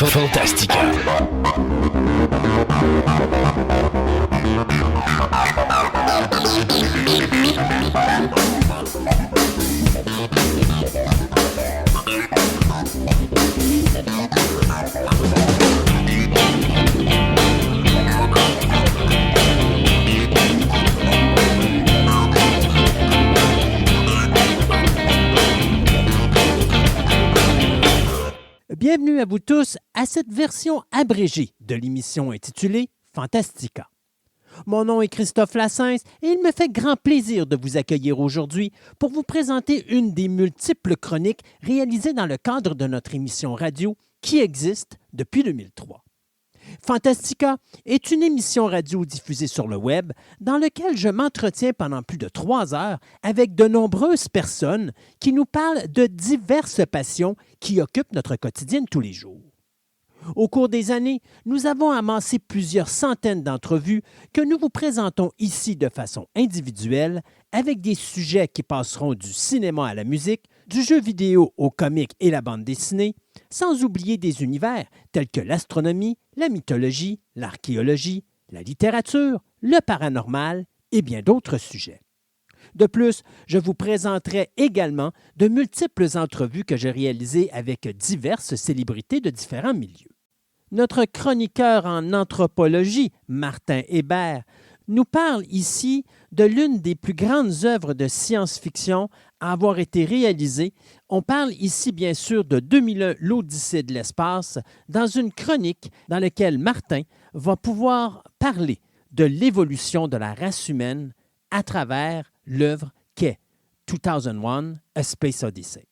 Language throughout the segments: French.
Fantastica. Bienvenue à vous tous à cette version abrégée de l'émission intitulée Fantastica. Mon nom est Christophe Lassens et il me fait grand plaisir de vous accueillir aujourd'hui pour vous présenter une des multiples chroniques réalisées dans le cadre de notre émission radio qui existe depuis 2003. Fantastica est une émission radio diffusée sur le web dans laquelle je m'entretiens pendant plus de 3 heures avec de nombreuses personnes qui nous parlent de diverses passions qui occupent notre quotidien de tous les jours. Au cours des années, nous avons amassé plusieurs centaines d'entrevues que nous vous présentons ici de façon individuelle avec des sujets qui passeront du cinéma à la musique, du jeu vidéo au comique et la bande dessinée, sans oublier des univers tels que l'astronomie, la mythologie, l'archéologie, la littérature, le paranormal et bien d'autres sujets. De plus, je vous présenterai également de multiples entrevues que j'ai réalisées avec diverses célébrités de différents milieux. Notre chroniqueur en anthropologie, Martin Hébert, nous parle ici de l'une des plus grandes œuvres de science-fiction à avoir été réalisée. On parle ici bien sûr de 2001, l'Odyssée de l'espace, dans une chronique dans laquelle Martin va pouvoir parler de l'évolution de la race humaine à travers l'œuvre qu'est 2001, A Space Odyssey.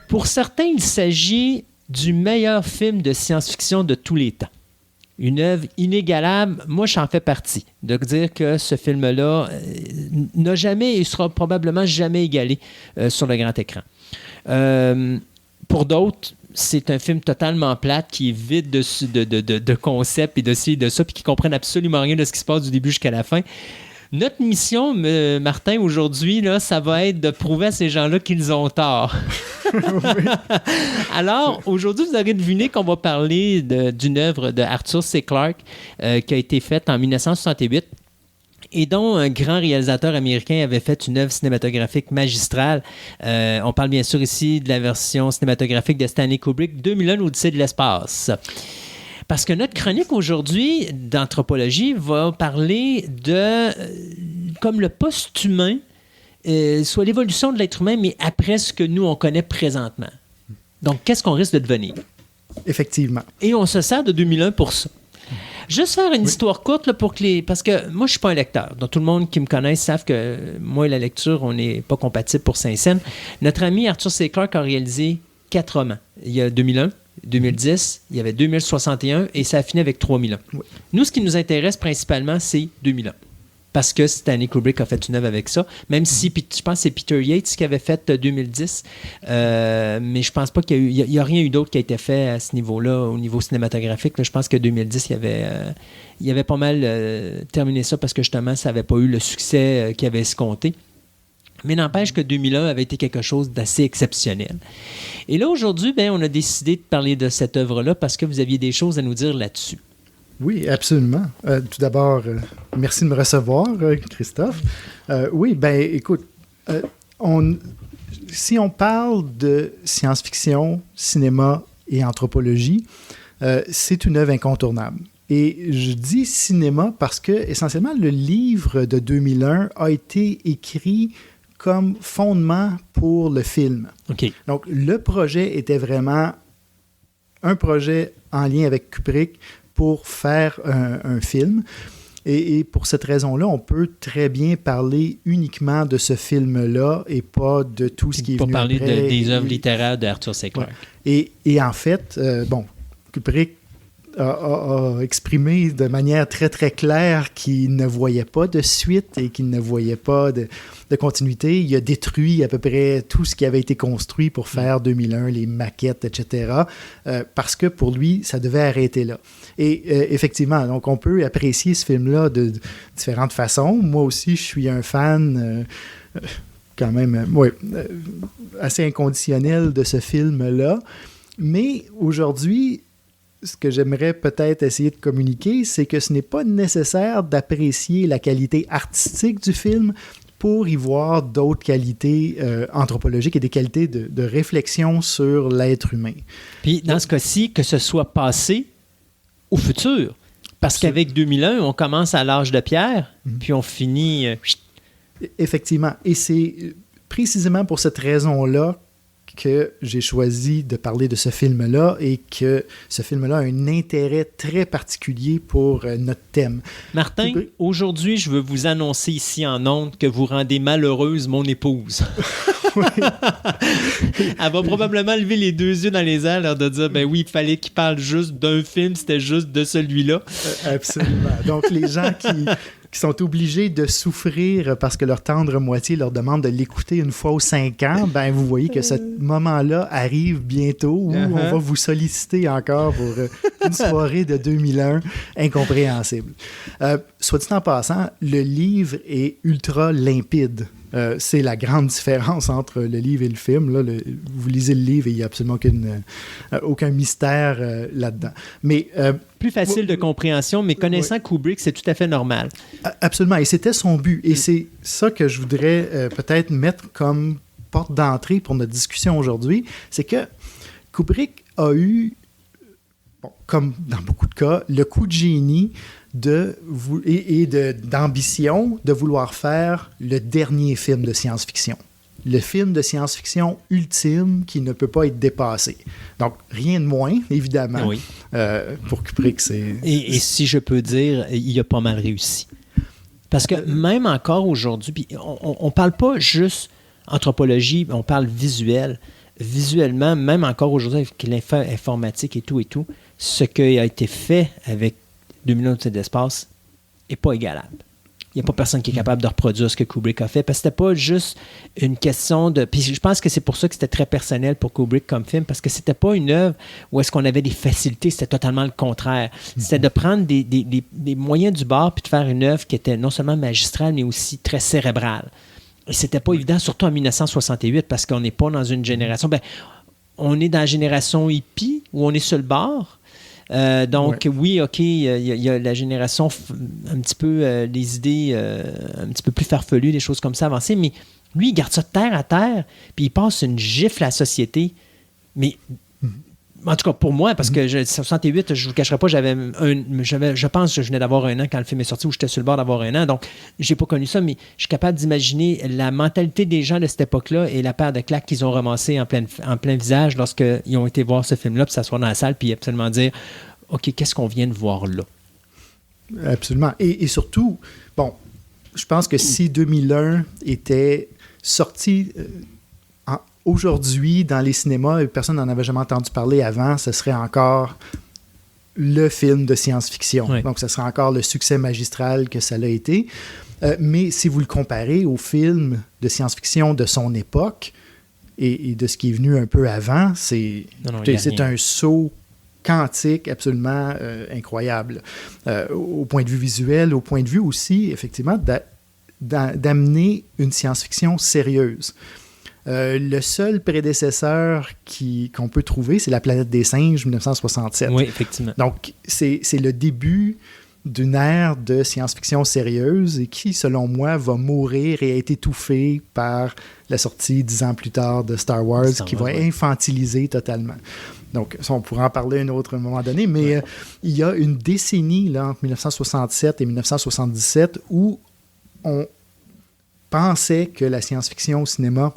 Pour certains, il s'agit du meilleur film de science-fiction de tous les temps. Une œuvre inégalable, moi j'en fais partie, de dire que ce film-là n'a jamais et sera probablement jamais égalé sur le grand écran. Pour d'autres, c'est un film totalement plate qui est vide de concepts et de ci et de ça, puis qui ne comprennent absolument rien de ce qui se passe du début jusqu'à la fin. Notre mission, Martin, aujourd'hui, là, ça va être de prouver à ces gens-là qu'ils ont tort. Alors, aujourd'hui, vous aurez deviné qu'on va parler d'une œuvre de Arthur C. Clarke qui a été faite en 1968 et dont un grand réalisateur américain avait fait une œuvre cinématographique magistrale. On parle bien sûr ici de la version cinématographique de Stanley Kubrick, 2001, l'Odyssée de l'espace. Parce que notre chronique aujourd'hui d'anthropologie va parler de comme le post-humain, soit l'évolution de l'être humain, mais après ce que nous, on connaît présentement. Donc, qu'est-ce qu'on risque de devenir? Effectivement. Et on se sert de 2001 pour ça. Juste faire une histoire courte là, pour que parce que moi, je ne suis pas un lecteur. Donc, tout le monde qui me connaît savent que moi et la lecture, on n'est pas compatibles pour Saint-Saëns. Notre ami Arthur C. Clarke a réalisé 4 romans. Il y a 2001. 2010, il y avait 2061 et ça a fini avec 3001. Oui. Nous, ce qui nous intéresse principalement, c'est 2001. Parce que Stanley Kubrick a fait une œuvre avec ça, même si je pense que c'est Peter Yates qui avait fait 2010, mais je pense pas qu'il y a rien eu d'autre qui a été fait à ce niveau-là, au niveau cinématographique. Là, je pense que 2010, il y avait pas mal terminé ça parce que justement, ça n'avait pas eu le succès qu'il avait escompté. Mais n'empêche que 2001 avait été quelque chose d'assez exceptionnel. Et là, aujourd'hui, on a décidé de parler de cette œuvre-là parce que vous aviez des choses à nous dire là-dessus. Oui, absolument. Tout d'abord, merci de me recevoir, Christophe. Oui, écoute, si on parle de science-fiction, cinéma et anthropologie, c'est une œuvre incontournable. Et je dis cinéma parce que, essentiellement, le livre de 2001 a été écrit comme fondement pour le film. OK. Donc, le projet était vraiment un projet en lien avec Kubrick pour faire un film. Et pour cette raison-là, on peut très bien parler uniquement de ce film-là et pas de tout ce qui est venu après. Pour parler des œuvres littéraires d'Arthur C. Clarke. Ouais. Et en fait, Kubrick a exprimé de manière très, très claire qu'il ne voyait pas de suite et qu'il ne voyait pas de continuité. Il a détruit à peu près tout ce qui avait été construit pour faire 2001, les maquettes, etc., parce que pour lui, ça devait arrêter là. Et effectivement, donc on peut apprécier ce film-là de différentes façons. Moi aussi, je suis un fan... quand même, assez inconditionnel de ce film-là. Mais aujourd'hui, ce que j'aimerais peut-être essayer de communiquer, c'est que ce n'est pas nécessaire d'apprécier la qualité artistique du film pour y voir d'autres qualités anthropologiques et des qualités de réflexion sur l'être humain. Puis, dans ce cas-ci, que ce soit passé ou futur. Parce qu'avec 2001, on commence à l'âge de pierre, puis on finit... Effectivement. Et c'est précisément pour cette raison-là que j'ai choisi de parler de ce film-là et que ce film-là a un intérêt très particulier pour notre thème. Martin, aujourd'hui, je veux vous annoncer ici en ondes que vous rendez malheureuse mon épouse. Elle va probablement lever les deux yeux dans les airs, l'air de dire, ben oui, il fallait qu'il parle juste d'un film, c'était juste de celui-là. Absolument. Donc, les gens qui sont obligés de souffrir parce que leur tendre moitié leur demande de l'écouter une fois aux 5 ans, ben vous voyez que ce moment-là arrive bientôt où on va vous solliciter encore pour une soirée de 2001 incompréhensible. Soit dit en passant, le livre est ultra limpide. C'est la grande différence entre le livre et le film. Là, vous lisez le livre et il n'y a absolument aucun mystère là-dedans. Mais, plus facile de compréhension, mais connaissant Kubrick, c'est tout à fait normal. Absolument, et c'était son but. Et c'est ça que je voudrais peut-être mettre comme porte d'entrée pour notre discussion aujourd'hui, c'est que Kubrick a eu, comme dans beaucoup de cas, le coup de génie d'ambition de vouloir faire le dernier film de science-fiction. Le film de science-fiction ultime qui ne peut pas être dépassé. Donc, rien de moins, évidemment. Oui. Pour Kubrick, c'est... Et si je peux dire, il a pas mal réussi. Parce que même encore aujourd'hui, puis on parle pas juste anthropologie, on parle visuel. Visuellement, même encore aujourd'hui, avec l'informatique et tout, ce qui a été fait avec 2001 Odyssée de l'espace n'est pas égalable. Il n'y a pas personne qui est capable de reproduire ce que Kubrick a fait, parce que c'était pas juste une question de... Puis je pense que c'est pour ça que c'était très personnel pour Kubrick comme film, parce que c'était pas une œuvre où est-ce qu'on avait des facilités, c'était totalement le contraire. C'était de prendre des moyens du bord puis de faire une œuvre qui était non seulement magistrale, mais aussi très cérébrale. Et c'était pas évident, surtout en 1968, parce qu'on n'est pas dans une génération... on est dans la génération hippie, où on est sur le bord. Donc, oui, OK, il y a la génération, un petit peu, les idées un petit peu plus farfelues, des choses comme ça avancées, mais lui, il garde ça terre à terre, puis il passe une gifle à la société. Mais, en tout cas, pour moi, parce que 68, je ne vous cacherai pas, je pense que je venais d'avoir 1 an quand le film est sorti, ou j'étais sur le bord d'avoir 1 an, donc je n'ai pas connu ça, mais je suis capable d'imaginer la mentalité des gens de cette époque-là et la paire de claques qu'ils ont ramassées en plein visage lorsqu'ils ont été voir ce film-là, puis s'asseoir dans la salle, puis absolument dire « OK, qu'est-ce qu'on vient de voir là? » Absolument. Et surtout, je pense que si 2001 était sorti... aujourd'hui, dans les cinémas, personne n'en avait jamais entendu parler avant, ce serait encore le film de science-fiction. Oui. Donc, ce serait encore le succès magistral que ça l'a été. Mais si vous le comparez au film de science-fiction de son époque et de ce qui est venu un peu avant, c'est un saut quantique absolument incroyable. Au point de vue visuel, au point de vue aussi, effectivement, d'amener une science-fiction sérieuse. Le seul prédécesseur qu'on peut trouver, c'est La planète des singes, 1967. Oui, effectivement. Donc, c'est le début d'une ère de science-fiction sérieuse et qui, selon moi, va mourir et être étouffée par la sortie 10 ans plus tard de Star Wars, qui va infantiliser totalement. Donc, on pourra en parler à un autre moment donné, mais il y a une décennie là, entre 1967 et 1977 où on pensait que la science-fiction au cinéma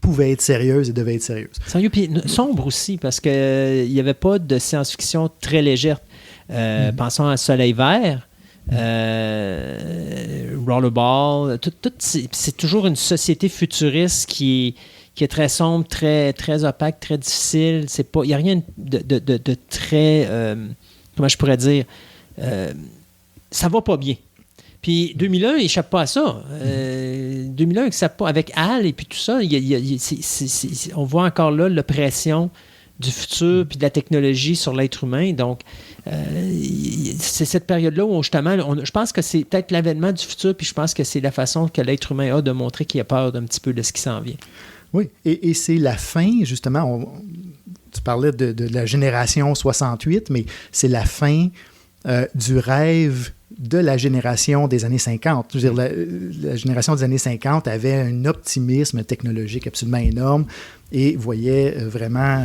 pouvait être sérieuse et devait être sérieuse. Sérieux, puis sombre aussi, parce qu'il n'y avait pas de science-fiction très légère. Pensons à Soleil Vert, Rollerball, c'est toujours une société futuriste qui est très sombre, très, très opaque, très difficile. Il n'y a rien de très comment je pourrais dire, ça va pas bien. Puis 2001, il échappe pas à ça. 2001, il échappe pas. Avec Hal et puis tout ça, on voit encore là l'oppression du futur puis de la technologie sur l'être humain. Donc, c'est cette période-là où, justement, je pense que c'est peut-être l'avènement du futur, puis je pense que c'est la façon que l'être humain a de montrer qu'il a peur d'un petit peu de ce qui s'en vient. Oui, et c'est la fin, justement, tu parlais de la génération 68, mais c'est la fin du rêve de la génération des années 50. Je veux dire, la génération des années 50 avait un optimisme technologique absolument énorme et voyait vraiment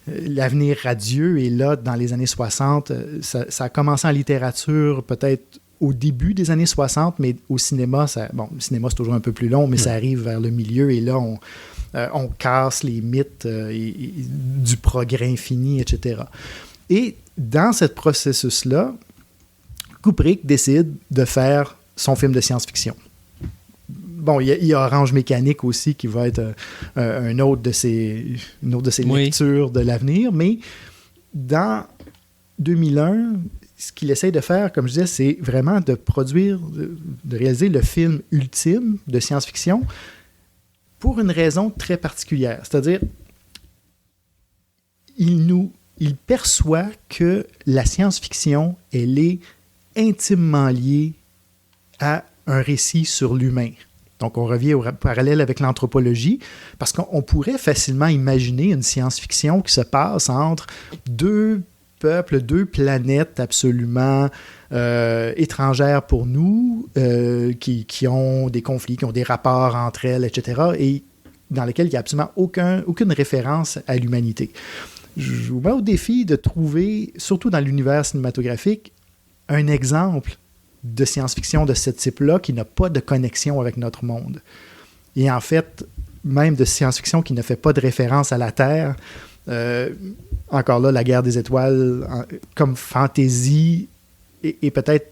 l'avenir radieux. Et là, dans les années 60, ça a commencé en littérature peut-être au début des années 60, mais au cinéma, le cinéma c'est toujours un peu plus long, mais ça arrive vers le milieu et là, on casse les mythes du progrès infini, etc. Et dans ce processus-là, Kubrick décide de faire son film de science-fiction. Bon, il y a Orange Mécanique aussi qui va être une autre de ses lectures de l'avenir, mais dans 2001, ce qu'il essaie de faire, comme je disais, c'est vraiment de produire, de réaliser le film ultime de science-fiction pour une raison très particulière. C'est-à-dire, il perçoit que la science-fiction, elle est intimement liée à un récit sur l'humain. Donc, on revient au parallèle avec l'anthropologie, parce qu'on pourrait facilement imaginer une science-fiction qui se passe entre deux peuples, deux planètes absolument étrangères pour nous, qui ont des conflits, qui ont des rapports entre elles, etc., et dans lesquels il n'y a absolument aucune référence à l'humanité. Je vous mets au défi de trouver, surtout dans l'univers cinématographique, un exemple de science-fiction de ce type-là qui n'a pas de connexion avec notre monde. Et en fait, même de science-fiction qui ne fait pas de référence à la Terre, encore là, La Guerre des étoiles, comme fantaisie, est peut-être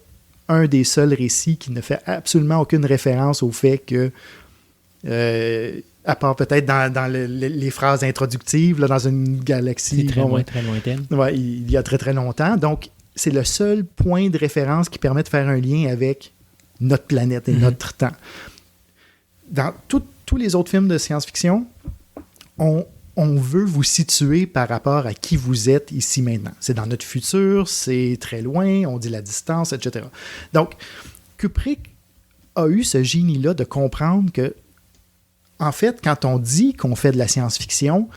un des seuls récits qui ne fait absolument aucune référence au fait que, à part peut-être dans les phrases introductives, là, dans une galaxie... C'est très lointaine. Ouais, il y a très, très longtemps. Donc, c'est le seul point de référence qui permet de faire un lien avec notre planète et notre temps. Dans tous les autres films de science-fiction, on veut vous situer par rapport à qui vous êtes ici maintenant. C'est dans notre futur, c'est très loin, on dit la distance, etc. Donc, Kubrick a eu ce génie-là de comprendre que, en fait, quand on dit qu'on fait de la science-fiction,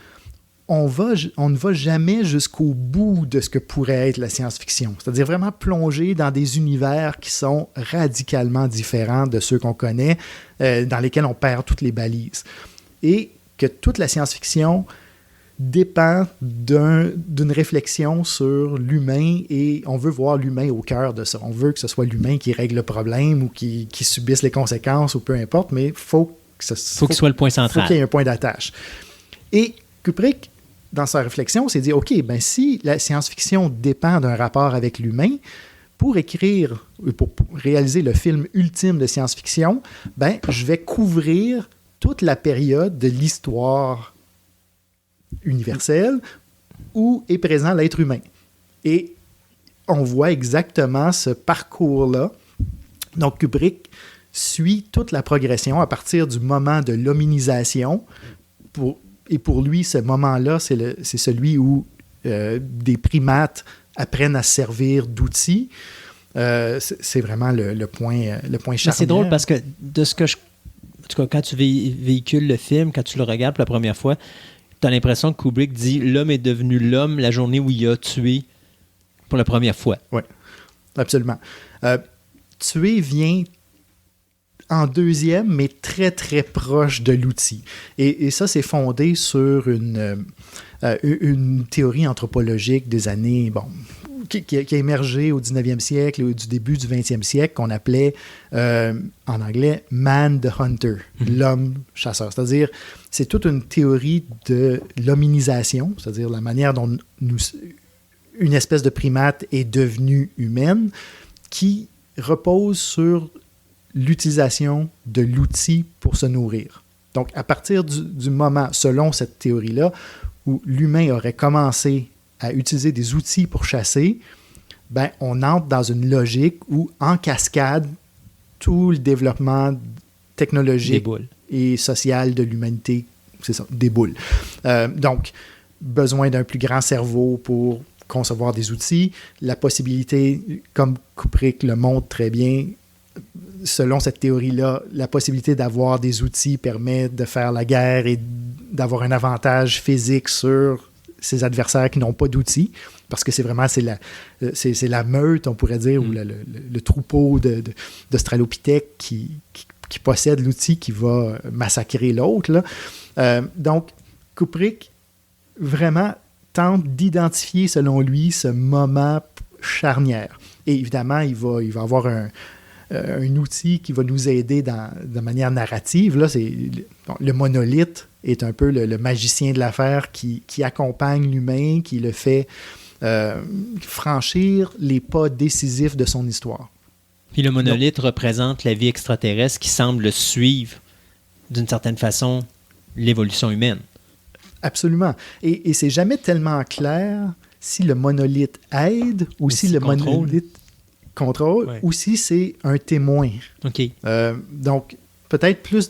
on ne va jamais jusqu'au bout de ce que pourrait être la science-fiction. C'est-à-dire vraiment plonger dans des univers qui sont radicalement différents de ceux qu'on connaît, dans lesquels on perd toutes les balises. Et que toute la science-fiction dépend d'une réflexion sur l'humain et on veut voir l'humain au cœur de ça. On veut que ce soit l'humain qui règle le problème ou qui subisse les conséquences ou peu importe, mais il faut que ce soit le point central. Faut qu'il y ait un point d'attache. Et Kubrick, dans sa réflexion, s'est dit, OK, ben si la science-fiction dépend d'un rapport avec l'humain, pour réaliser le film ultime de science-fiction, ben je vais couvrir toute la période de l'histoire universelle où est présent l'être humain. Et on voit exactement ce parcours-là. Donc, Kubrick suit toute la progression à partir du moment de l'hominisation. Et pour lui, ce moment-là, c'est celui où des primates apprennent à se servir d'outils. C'est vraiment le point charnière. C'est drôle parce que de ce que en tout cas, quand tu véhicules le film, quand tu le regardes pour la première fois, tu as l'impression que Kubrick dit « L'homme est devenu l'homme la journée où il a tué pour la première fois. » Oui, absolument. Tuer vient en deuxième, mais très, très proche de l'outil. Et ça, c'est fondé sur une théorie anthropologique des années... qui a émergé au 19e siècle et du début du 20e siècle, qu'on appelait, en anglais, « man the hunter », l'homme chasseur. C'est-à-dire, c'est toute une théorie de l'hominisation, c'est-à-dire la manière dont une espèce de primate est devenue humaine, qui repose sur l'utilisation de l'outil pour se nourrir. Donc, à partir du moment, selon cette théorie-là, où l'humain aurait commencé à utiliser des outils pour chasser, ben, on entre dans une logique où, en cascade, tout le développement technologique et social de l'humanité, c'est ça, déboule. Donc, besoin d'un plus grand cerveau pour concevoir des outils, la possibilité, comme Kubrick le montre très bien, selon cette théorie-là, la possibilité d'avoir des outils permet de faire la guerre et d'avoir un avantage physique sur ses adversaires qui n'ont pas d'outils, parce que c'est la meute, on pourrait dire, ou le troupeau d'Australopithèques qui possède l'outil qui va massacrer l'autre. Donc, Kubrick vraiment tente d'identifier, selon lui, ce moment charnière. Et évidemment, il va avoir un outil qui va nous aider de manière narrative. Là, le monolithe est un peu le magicien de l'affaire qui accompagne l'humain, qui le fait franchir les pas décisifs de son histoire. Puis le monolithe représente la vie extraterrestre qui semble suivre, d'une certaine façon, l'évolution humaine. Absolument. Et c'est jamais tellement clair si le monolithe aide ou si le monolithe contrôle, ou si c'est un témoin. OK. Donc, peut-être plus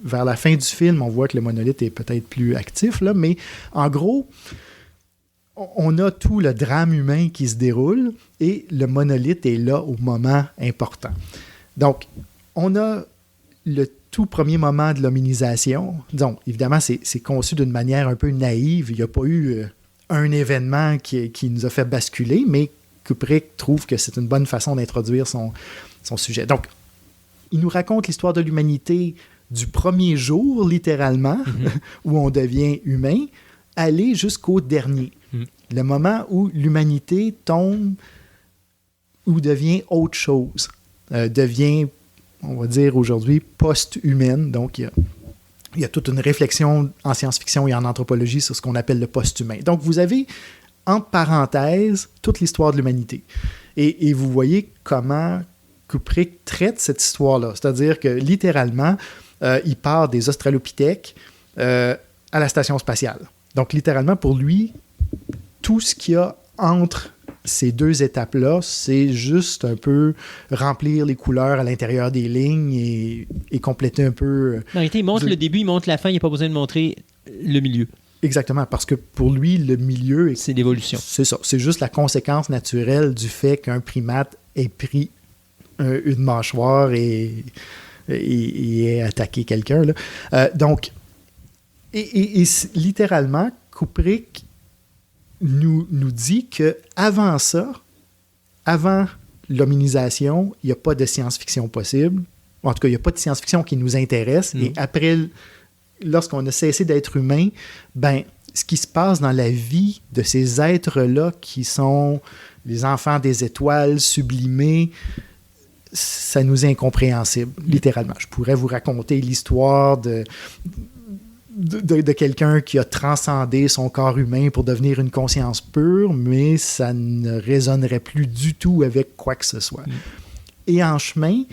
vers la fin du film, on voit que le monolithe est peut-être plus actif, là, mais en gros, on a tout le drame humain qui se déroule et le monolithe est là au moment important. Donc, on a le tout premier moment de l'hominisation. Donc, évidemment, c'est conçu d'une manière un peu naïve. Il n'y a pas eu un événement qui nous a fait basculer, mais Kubrick trouve que c'est une bonne façon d'introduire son sujet. Donc, il nous raconte l'histoire de l'humanité du premier jour, littéralement, où on devient humain, aller jusqu'au dernier. Le moment où l'humanité tombe ou devient autre chose, devient, on va dire aujourd'hui, post-humaine. Donc, il y a toute une réflexion en science-fiction et en anthropologie sur ce qu'on appelle le post-humain. Donc, vous avez, entre parenthèses, toute l'histoire de l'humanité. Et vous voyez comment Kubrick traite cette histoire-là. C'est-à-dire que, littéralement, il part des Australopithèques à la station spatiale. Donc, littéralement, pour lui, tout ce qu'il y a entre ces deux étapes-là, c'est juste un peu remplir les couleurs à l'intérieur des lignes et compléter un peu... En réalité, il montre le début, il montre la fin, il n'y a pas besoin de montrer le milieu. Exactement, parce que pour lui, le milieu... C'est l'évolution. C'est ça. C'est juste la conséquence naturelle du fait qu'un primate ait pris une mâchoire et ait attaqué quelqu'un. Donc, littéralement, Kubrick nous dit qu'avant ça, avant l'hominisation, il n'y a pas de science-fiction possible. En tout cas, il n'y a pas de science-fiction qui nous intéresse. Et après, lorsqu'on a cessé d'être humain, ben, ce qui se passe dans la vie de ces êtres-là qui sont les enfants des étoiles sublimés, ça nous est incompréhensible, littéralement. Je pourrais vous raconter l'histoire de quelqu'un qui a transcendé son corps humain pour devenir une conscience pure, mais ça ne résonnerait plus du tout avec quoi que ce soit. Et en chemin,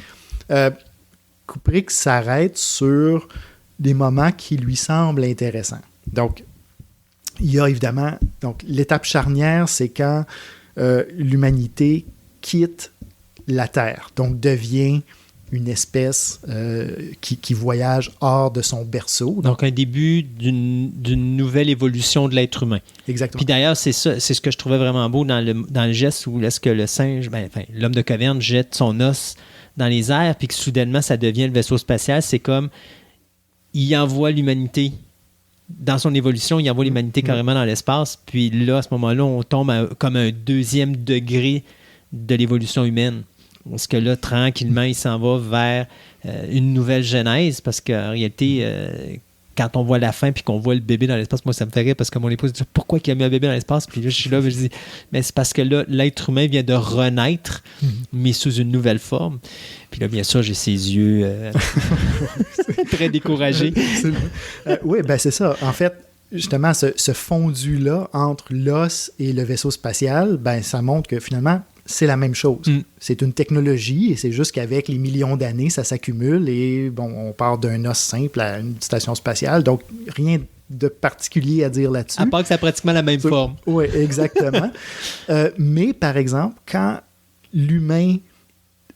Kubrick s'arrête sur des moments qui lui semblent intéressants. Donc, il y a évidemment... Donc, l'étape charnière, c'est quand l'humanité quitte la Terre, donc devient une espèce qui voyage hors de son berceau. Donc un début d'une nouvelle évolution de l'être humain. Exactement. Puis d'ailleurs, c'est ce que je trouvais vraiment beau dans le geste où est-ce que le singe, l'homme de caverne jette son os dans les airs, puis que soudainement, ça devient le vaisseau spatial. C'est comme, il envoie l'humanité, dans son évolution, il envoie l'humanité carrément dans l'espace, puis là, à ce moment-là, on tombe comme un deuxième degré de l'évolution humaine. Parce que là, tranquillement, il s'en va vers une nouvelle genèse, parce qu'en réalité, quand on voit la fin puis qu'on voit le bébé dans l'espace, moi, ça me fait rire parce que mon épouse dit « Pourquoi il a mis un bébé dans l'espace? » Puis là, je suis là, je dis « Mais c'est parce que là, l'être humain vient de renaître, mais sous une nouvelle forme. » Puis là, bien sûr, j'ai ses yeux très découragés. Oui, ben c'est ça. En fait, justement, ce fondu-là entre l'os et le vaisseau spatial, ben ça montre que finalement, c'est la même chose. C'est une technologie et c'est juste qu'avec les millions d'années, ça s'accumule et bon, on part d'un os simple à une station spatiale. Donc, rien de particulier à dire là-dessus. À part que ça a pratiquement la même forme. Oui, exactement. Mais, par exemple, quand l'humain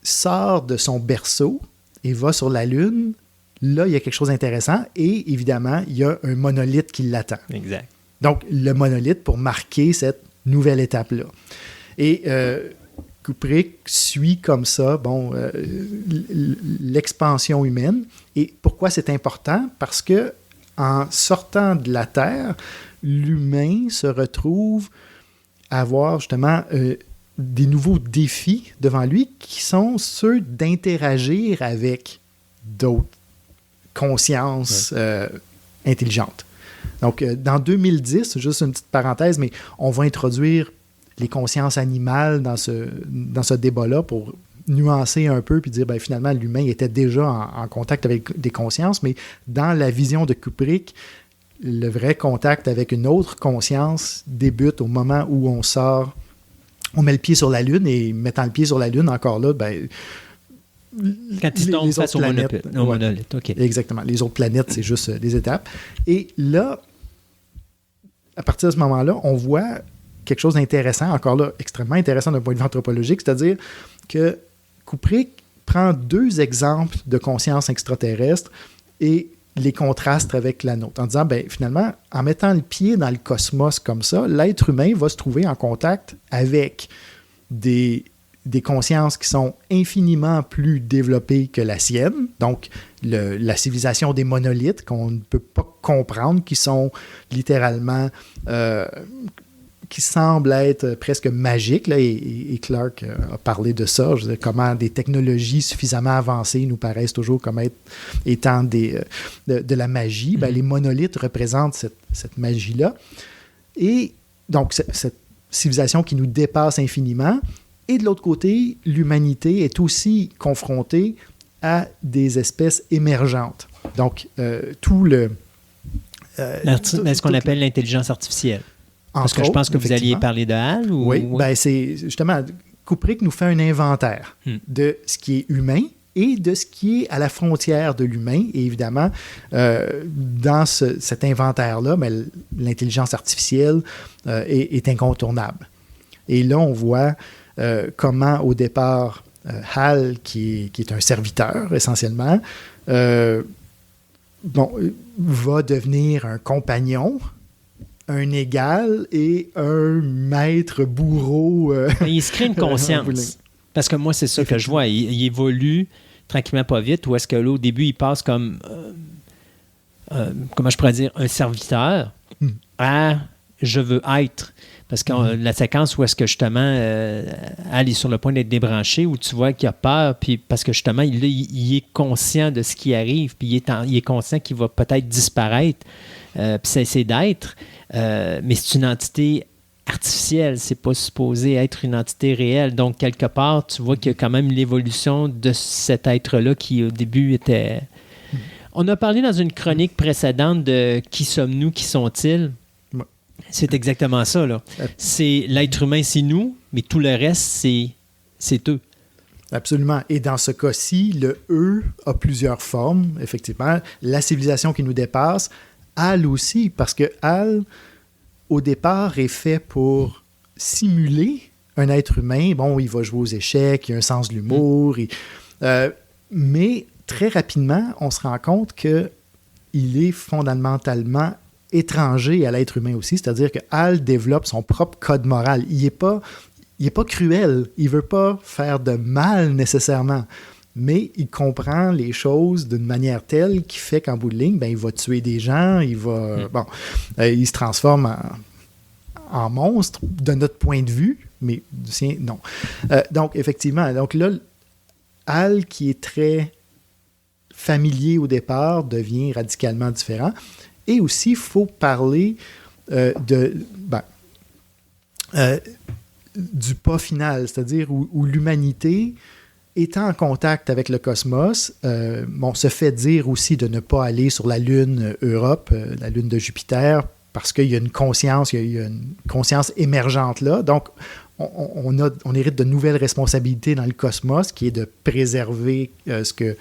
sort de son berceau et va sur la Lune, là, il y a quelque chose d'intéressant et, évidemment, il y a un monolithe qui l'attend. Exact. Donc, le monolithe pour marquer cette nouvelle étape-là. Et Kubrick suit comme ça l'expansion humaine. Et pourquoi c'est important? Parce que en sortant de la Terre, l'humain se retrouve à avoir justement des nouveaux défis devant lui qui sont ceux d'interagir avec d'autres consciences intelligentes. Donc, dans 2010, juste une petite parenthèse, mais on va introduire les consciences animales dans ce débat-là pour nuancer un peu puis dire, ben, finalement, l'humain était déjà en contact avec des consciences, mais dans la vision de Kubrick, le vrai contact avec une autre conscience débute au moment où on sort, on met le pied sur la Lune, et mettant le pied sur la Lune, encore là, ben, quand il tombe face au monolithe. OK. Exactement. Les autres planètes, c'est juste des étapes. Et là, à partir de ce moment-là, on voit quelque chose d'intéressant, encore là, extrêmement intéressant d'un point de vue anthropologique, c'est-à-dire que Kubrick prend deux exemples de conscience extraterrestre et les contraste avec la nôtre, en disant, ben, finalement, en mettant le pied dans le cosmos comme ça, l'être humain va se trouver en contact avec des consciences qui sont infiniment plus développées que la sienne, donc la civilisation des monolithes qu'on ne peut pas comprendre, qui sont littéralement qui semblent être presque magiques, là, et Clark a parlé de ça, je veux dire, comment des technologies suffisamment avancées nous paraissent toujours comme étant de la magie. Ben, les monolithes représentent cette magie-là. Et donc, cette civilisation qui nous dépasse infiniment. Et de l'autre côté, l'humanité est aussi confrontée à des espèces émergentes. Donc, tout le... ce qu'on appelle l'intelligence artificielle. Parce que je pense que vous alliez parler de HAL. Ou... Oui, ben c'est justement, Kubrick nous fait un inventaire de ce qui est humain et de ce qui est à la frontière de l'humain. Et évidemment, dans cet inventaire-là, ben, l'intelligence artificielle est incontournable. Et là, on voit comment, au départ, HAL, qui est un serviteur essentiellement, va devenir un compagnon, un égal et un maître bourreau. Il se crée une conscience. Parce que moi, c'est ça que je vois. Il évolue tranquillement pas vite. Ou est-ce que là, au début, il passe comme, comment je pourrais dire, un serviteur à je veux être. Parce que la séquence où est-ce que justement Hal est sur le point d'être débranché, où tu vois qu'il a peur, puis parce que justement, il est conscient de ce qui arrive, puis il est conscient qu'il va peut-être disparaître, puis cesser d'être. Mais c'est une entité artificielle, c'est pas supposé être une entité réelle. Donc, quelque part, tu vois qu'il y a quand même l'évolution de cet être-là qui, au début, était... On a parlé dans une chronique précédente de « Qui sommes-nous? Qui sont-ils? » C'est exactement ça, là. C'est l'être humain, c'est nous, mais tout le reste, c'est eux. Absolument. Et dans ce cas-ci, le « eux » a plusieurs formes, effectivement. La civilisation qui nous dépasse, HAL aussi, parce que HAL, au départ, est fait pour simuler un être humain. Bon, il va jouer aux échecs, il a un sens de l'humour, mais très rapidement, on se rend compte qu'il est fondamentalement étranger à l'être humain aussi, c'est-à-dire que HAL développe son propre code moral. Il n'est pas cruel, il ne veut pas faire de mal nécessairement, mais il comprend les choses d'une manière telle qui fait qu'en bout de ligne, ben, il va tuer des gens, il se transforme en monstre de notre point de vue, mais du sien, non. Donc, effectivement, donc là, HAL, qui est très familier au départ, devient radicalement différent. Et aussi, il faut parler du pas final, c'est-à-dire où l'humanité, étant en contact avec le cosmos, se fait dire aussi de ne pas aller sur la Lune Europe, la Lune de Jupiter, parce qu'il y a une conscience, il y a une conscience émergente là. Donc, on hérite de nouvelles responsabilités dans le cosmos, qui est de préserver ce que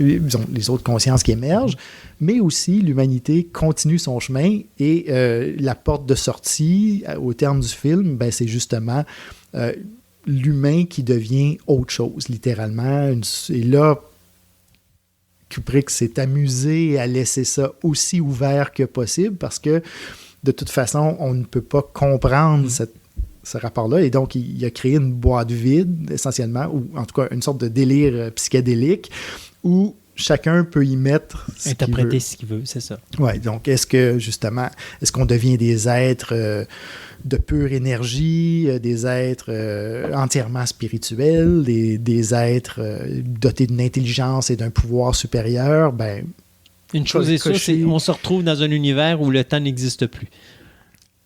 disons, les autres consciences qui émergent, mais aussi l'humanité continue son chemin et la porte de sortie, au terme du film, ben, c'est justement l'humain qui devient autre chose, littéralement. Et là, Kubrick s'est amusé à laisser ça aussi ouvert que possible parce que, de toute façon, on ne peut pas comprendre ce rapport-là. Et donc, il a créé une boîte vide, essentiellement, ou en tout cas une sorte de délire psychédélique où chacun peut y mettre interpréter ce qu'il veut, c'est ça. Oui, donc est-ce qu'on devient des êtres de pure énergie, des êtres entièrement spirituels, des êtres dotés d'une intelligence et d'un pouvoir supérieur? Ben, une chose est sûre, c'est qu'on se retrouve dans un univers où le temps n'existe plus.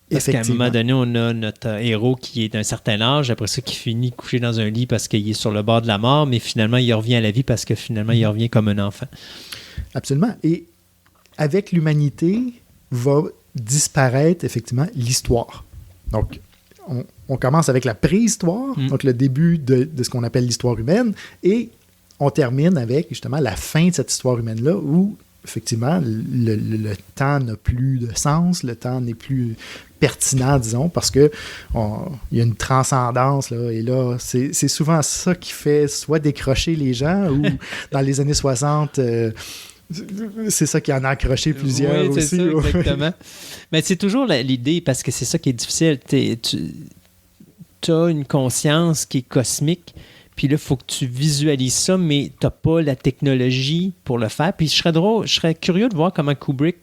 Parce qu'à un moment donné, on a notre héros qui est d'un certain âge, après ça, qui finit couché dans un lit parce qu'il est sur le bord de la mort, mais finalement, il revient à la vie parce que finalement, il revient comme un enfant. Absolument. Et avec l'humanité, va disparaître, effectivement, l'histoire. Donc, on commence avec la préhistoire, donc le début de ce qu'on appelle l'histoire humaine, et on termine avec, justement, la fin de cette histoire humaine-là, où, effectivement, le temps n'a plus de sens, le temps n'est plus pertinent, disons, parce que il y a une transcendance, là, et là, c'est souvent ça qui fait soit décrocher les gens, ou dans les années 60... c'est ça qui en a accroché plusieurs aussi. Oui, c'est ça, exactement. Mais c'est toujours l'idée, parce que c'est ça qui est difficile. Tu as une conscience qui est cosmique, puis là, il faut que tu visualises ça, mais tu n'as pas la technologie pour le faire. Puis je serais curieux de voir comment Kubrick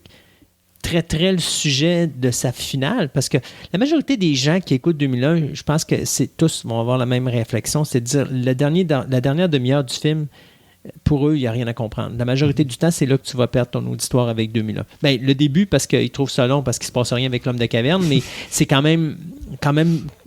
traiterait le sujet de sa finale, parce que la majorité des gens qui écoutent 2001, je pense que tous vont avoir la même réflexion, c'est de dire la dernière demi-heure du film, pour eux, il n'y a rien à comprendre. La majorité du temps, c'est là que tu vas perdre ton auditoire avec 2001. Ben, le début, parce qu'ils trouvent ça long, parce qu'il ne se passe rien avec l'homme de caverne, mais c'est quand même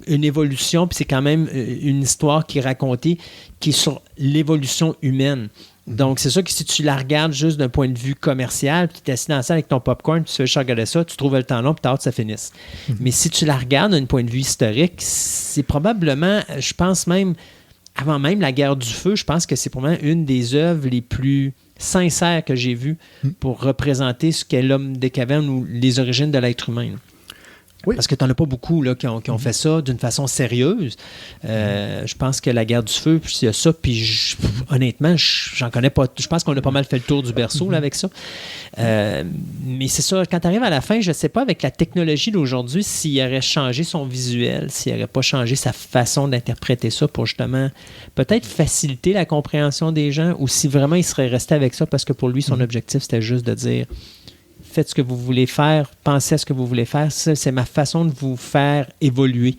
une évolution, puis c'est quand même une histoire qui est racontée, qui est sur l'évolution humaine. Donc, c'est sûr que si tu la regardes juste d'un point de vue commercial, puis tu es assis dans la salle avec ton popcorn, puis tu fais regarder ça, tu trouves le temps long, puis tu as hâte que ça finisse. Mais si tu la regardes d'un point de vue historique, c'est probablement, je pense même, avant même la guerre du feu, je pense que c'est probablement une des œuvres les plus sincères que j'ai vues pour représenter ce qu'est l'homme des cavernes ou les origines de l'être humain. Oui. Parce que tu n'en as pas beaucoup là, qui ont fait ça d'une façon sérieuse. Je pense que la guerre du feu, puis il y a ça, puis honnêtement, j'en connais pas. Je pense qu'on a pas mal fait le tour du berceau là, avec ça. Mais c'est ça, quand tu arrives à la fin, je ne sais pas, avec la technologie d'aujourd'hui, s'il aurait changé son visuel, s'il n'aurait pas changé sa façon d'interpréter ça pour justement peut-être faciliter la compréhension des gens, ou si vraiment il serait resté avec ça parce que pour lui, son objectif, c'était juste de dire... Faites ce que vous voulez faire, pensez à ce que vous voulez faire. Ça, c'est ma façon de vous faire évoluer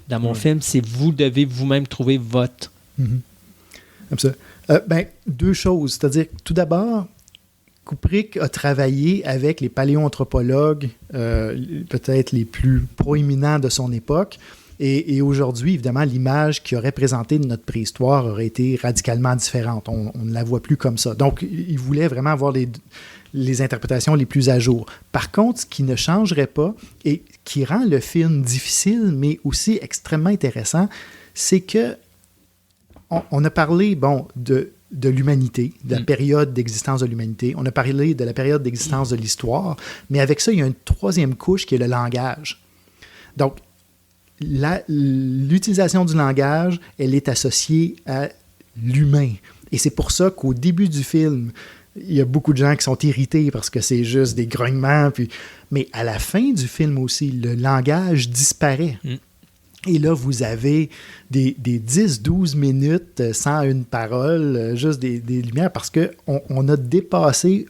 dans mon film. C'est vous devez vous-même trouver votre. Comme ça. Deux choses. C'est-à-dire, tout d'abord, Kubrick a travaillé avec les paléoanthropologues peut-être les plus proéminents de son époque. Et aujourd'hui, évidemment, l'image qui aurait présenté de notre préhistoire aurait été radicalement différente. On ne la voit plus comme ça. Donc, il voulait vraiment avoir les interprétations les plus à jour. Par contre, ce qui ne changerait pas et qui rend le film difficile, mais aussi extrêmement intéressant, c'est que on a parlé, de l'humanité, de la période d'existence de l'humanité. On a parlé de la période d'existence de l'histoire, mais avec ça, il y a une troisième couche qui est le langage. Donc, l'utilisation du langage, elle est associée à l'humain. Et c'est pour ça qu'au début du film, il y a beaucoup de gens qui sont irrités parce que c'est juste des grognements. Mais à la fin du film aussi, le langage disparaît. Et là, vous avez des 10-12 minutes sans une parole, juste des lumières, parce qu'on a dépassé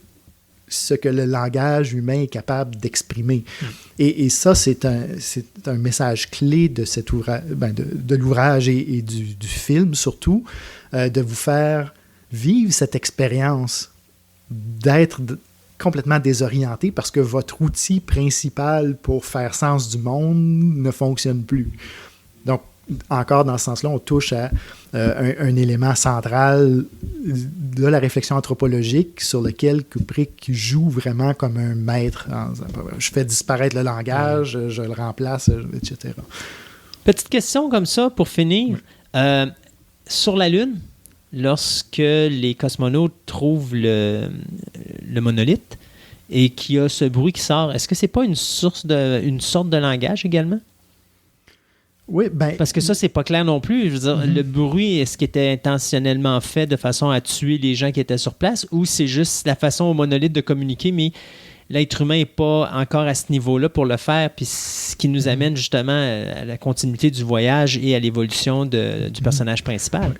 ce que le langage humain est capable d'exprimer. Et ça, c'est un message clé de cet ouvrage, de l'ouvrage et du film surtout, de vous faire vivre cette expérience d'être complètement désorienté parce que votre outil principal pour faire sens du monde ne fonctionne plus. Donc, encore dans ce sens-là, on touche à un élément central de la réflexion anthropologique sur lequel Kubrick joue vraiment comme un maître. Je fais disparaître le langage, je le remplace, etc. Petite question comme ça pour finir. Sur la Lune, lorsque les cosmonautes trouvent le monolithe et qu'il y a ce bruit qui sort. Est-ce que c'est pas une sorte de langage également? Oui, ben... Parce que ça, c'est pas clair non plus. Je veux dire, le bruit, est-ce qu'il était intentionnellement fait de façon à tuer les gens qui étaient sur place ou c'est juste la façon au monolithe de communiquer, mais l'être humain n'est pas encore à ce niveau-là pour le faire, puis ce qui nous amène justement à la continuité du voyage et à l'évolution du personnage principal.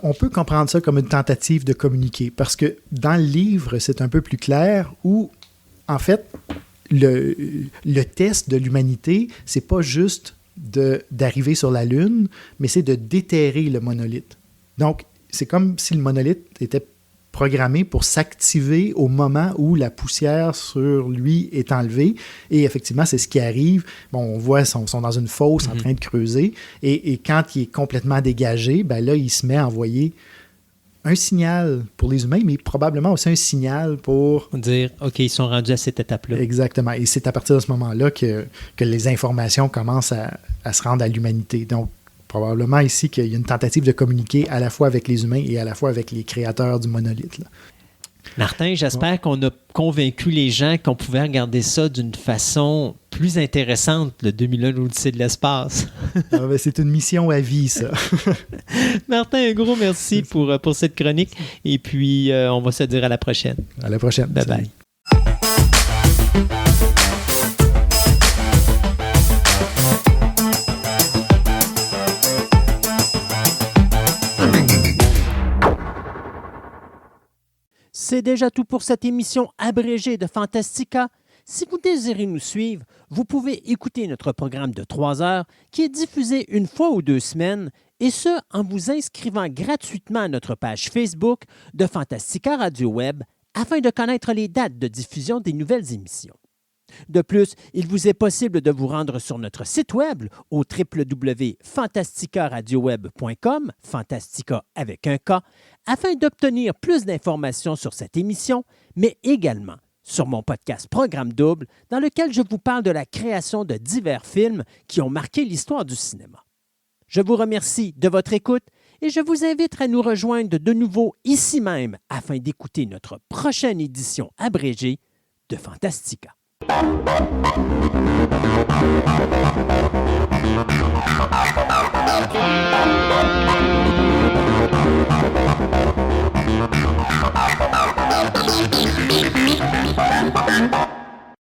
On peut comprendre ça comme une tentative de communiquer, parce que dans le livre, c'est un peu plus clair où, en fait, le test de l'humanité, c'est pas juste d'arriver sur la Lune, mais c'est de déterrer le monolithe. Donc, c'est comme si le monolithe était programmé pour s'activer au moment où la poussière sur lui est enlevée. Et effectivement, c'est ce qui arrive. Bon, on voit, ils sont dans une fosse en train de creuser. Et quand il est complètement dégagé, ben là, il se met à envoyer un signal pour les humains, mais probablement aussi un signal pour... dire, OK, ils sont rendus à cette étape-là. Exactement. Et c'est à partir de ce moment-là que les informations commencent à se rendre à l'humanité. Donc, probablement ici qu'il y a une tentative de communiquer à la fois avec les humains et à la fois avec les créateurs du monolithe, là. Martin, j'espère qu'on a convaincu les gens qu'on pouvait regarder ça d'une façon plus intéressante, le 2001 l'Odyssée de l'espace. C'est une mission à vie, ça. Martin, un gros merci pour cette chronique. Et puis, on va se dire à la prochaine. À la prochaine. Bye-bye. C'est déjà tout pour cette émission abrégée de Fantastica. Si vous désirez nous suivre, vous pouvez écouter notre programme de 3 heures qui est diffusé une fois ou 2 semaines, et ce, en vous inscrivant gratuitement à notre page Facebook de Fantastica Radio Web afin de connaître les dates de diffusion des nouvelles émissions. De plus, il vous est possible de vous rendre sur notre site web au www.fantasticaradioweb.com, Fantastica avec un K, afin d'obtenir plus d'informations sur cette émission, mais également sur mon podcast Programme Double, dans lequel je vous parle de la création de divers films qui ont marqué l'histoire du cinéma. Je vous remercie de votre écoute et je vous invite à nous rejoindre de nouveau ici même afin d'écouter notre prochaine édition abrégée de Fantastica. Thank you.